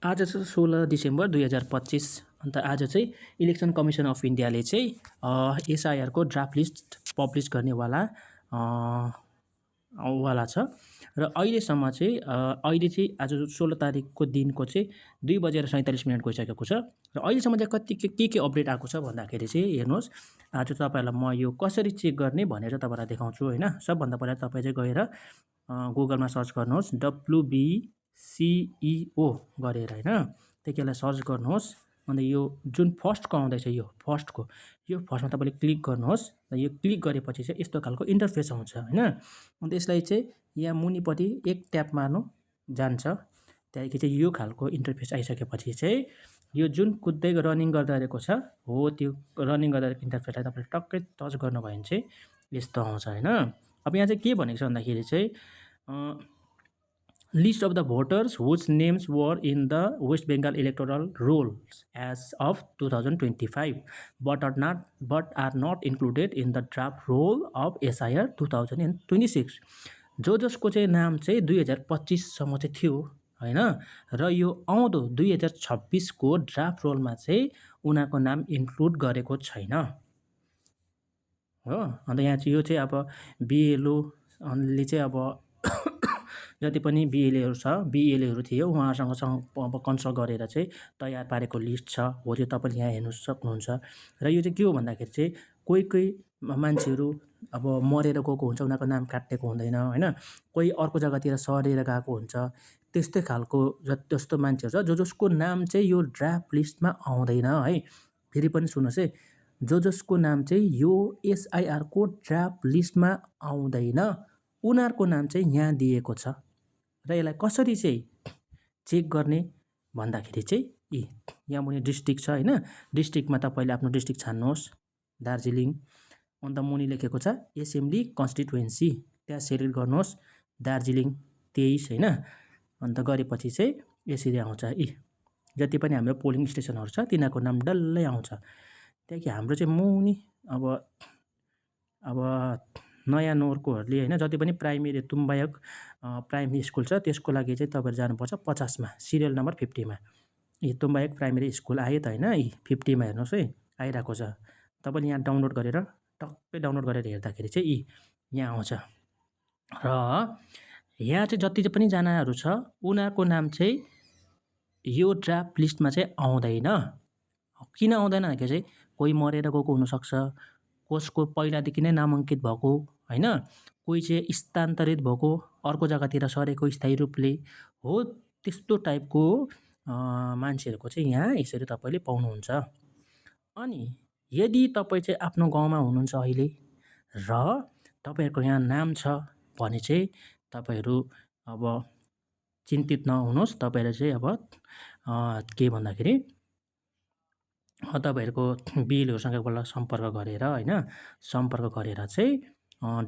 आज चाहिँ 16 डिसेम्बर 2025 अन्त आज चाहिँ इलेक्सन कमिसन अफ इन्डियाले चाहिँ एसआइआरको ड्राफ्ट लिस्ट पब्लिस गर्नेवाला छ र अहिलेसम्म चाहिँ अहिले चाहिँ आज 16 तारिकको दिनको चाहिँ 2:47 गइसकेको छ र अहिलेसम्म चाहिँ कति के अपडेट आएको छ भन्दाखेरि चाहिँ हेर्नुहोस्, आज तपाईँहरूलाई म यो कसरी चेक गर्ने भनेर तपाईँलाई देखाउँछु होइन। सबभन्दा पहिला तपाईँ चाहिँ गएर गुगलमा सर्च गर्नुहोस् WBCEO गरेर होइन, त्यसलाई सर्च गर्नुहोस्। अन्त यो जुन फर्स्टको आउँदैछ यो फर्स्टमा तपाईँले क्लिक गर्नुहोस् र यो क्लिक गरेपछि चाहिँ यस्तो खालको इन्टरफेस आउँछ होइन। अन्त यसलाई चाहिँ यहाँ मुनिपट्टि एक ट्याप मार्नु जान्छ, त्यहाँदेखि चाहिँ यो खालको इन्टरफेस आइसकेपछि चाहिँ यो जुन कुद्दै रनिङ गर्दा रहेको छ हो त्यो रनिङ गर्दा रहेको इन्टरफेसलाई तपाईँले टक्कै टच गर्नुभयो भने चाहिँ यस्तो आउँछ होइन। अब यहाँ चाहिँ के भनेको छ भन्दाखेरि चाहिँ List of the voters whose names were in the West Bengal electoral rolls as of 2025 but are not included in the draft roll of SIR 2026। जसको चाहिँ नाम चाहिँ 2025 सम्म चाहिँ थियो होइन र यो आउँदो 2026 को ड्राफ्ट रोलमा चाहिँ उनीहरूको नाम इन्क्लुड गरेको छैन हो। अन्त यहाँ चाहिँ यो चाहिँ अब बिएलओले चाहिँ अब जति पनि बिएलएहरू थियो उहाँहरूसँग अब कन्सल्ट गरेर चाहिँ तयार पारेको लिस्ट छ हो, त्यो तपाईँले यहाँ हेर्नु सक्नुहुन्छ। र यो चाहिँ के हो भन्दाखेरि चाहिँ कोही मान्छेहरू अब मरेर गएको हुन्छ, उनीहरूको नाम काटेको हुँदैन होइन, कोही अर्को जग्गातिर सरेर गएको हुन्छ, त्यस्तै खालको जस्तो मान्छेहरू छ जसको नाम चाहिँ यो ड्राफ्ट लिस्टमा आउँदैन है। फेरि पनि सुन्नुहोस् है, जसको नाम चाहिँ यो एसआइआरको ड्राफ्ट लिस्टमा आउँदैन उनीहरूको नाम चाहिँ यहाँ दिएको छ। र यसलाई कसरी चाहिँ चेक गर्ने भन्दाखेरि चाहिँ यहाँ मुनि डिस्ट्रिक्ट छ होइन, डिस्ट्रिक्टमा तपाईँले आफ्नो डिस्ट्रिक्ट छान्नुहोस्, दार्जिलिङ। अन्त मुनि लेखेको छ एसेम्ब्ली कन्स्टिट्युएन्सी, त्यहाँ सेलेक्ट गर्नुहोस् दार्जिलिङ 23 होइन। अन्त गरेपछि चाहिँ यसरी आउँछ जति पनि हाम्रो पोलिङ स्टेसनहरू छ तिनीहरूको नाम डल्लै आउँछ। त्यहाँदेखि हाम्रो चाहिँ मुनि अब नयाँ नोरकोहरूले होइन जति पनि प्राइमेरी तुम्बायक प्राइमेरी स्कुल छ त्यसको लागि चाहिँ तपाईँहरू जानुपर्छ 50 मा सिरियल नम्बर 50 मा। तुम्बायक प्राइमेरी स्कुल आयो त होइन, 50 मा हेर्नुहोस् है आइरहेको छ। तपाईँले यहाँ डाउनलोड गरेर टक्कै डाउनलोड गरेर हेर्दाखेरि चाहिँ यहाँ आउँछ। र यहाँ चाहिँ जति पनि जनाहरू छ उनीहरूको नाम चाहिँ यो ड्राफ्ट लिस्टमा चाहिँ आउँदैन। किन आउँदैन भने चाहिँ कोही मरेर गएको हुनसक्छ, कसको पहिलादेखि नै नामाङ्कित भएको होइन, कोही चाहिँ स्थानान्तरित भएको अर्को जग्गातिर सरेको स्थायी रूपले हो, त्यस्तो टाइपको मान्छेहरूको चाहिँ यहाँ यसरी तपाईँले पाउनुहुन्छ। अनि यदि तपाईँ चाहिँ आफ्नो गाउँमा हुनुहुन्छ अहिले र तपाईँहरूको यहाँ नाम छ भने चाहिँ तपाईँहरू अब चिन्तित नहुनुहोस्। तपाईँले चाहिँ अब के भन्दाखेरि तपाईँहरूको बिएलओसँग एकपल्ट सम्पर्क गरेर होइन, सम्पर्क गरेर चाहिँ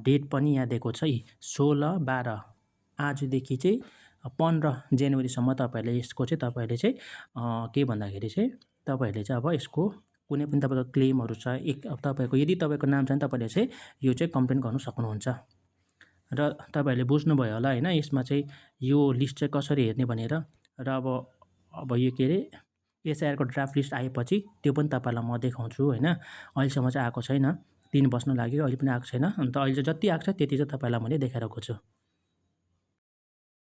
डेट पनि यहाँ दिएको छ 16/12 आजदेखि चाहिँ 15 जनवरीसम्म तपाईँहरूले यसको चाहिँ तपाईँहरूले चाहिँ के भन्दाखेरि चाहिँ तपाईँहरूले चाहिँ अब यसको कुनै पनि तपाईँको क्लेमहरू छ तपाईँको यदि तपाईँको नाम छ भने तपाईँले चाहिँ यो चाहिँ कम्प्लेन गर्नु सक्नुहुन्छ। र तपाईँहरूले बुझ्नुभयो होला होइन यसमा चाहिँ यो लिस्ट चाहिँ कसरी हेर्ने भनेर। र अब यो के अरे एसआइआरको ड्राफ्ट लिस्ट आएपछि त्यो पनि तपाईँलाई म देखाउँछु होइन। अहिलेसम्म चाहिँ आएको छैन, 3 बज्न लाग्यो अहिले पनि आएको छैन। अन्त अहिले चाहिँ जति आएको छ त्यति चाहिँ तपाईँलाई मैले देखाइरहेको छु।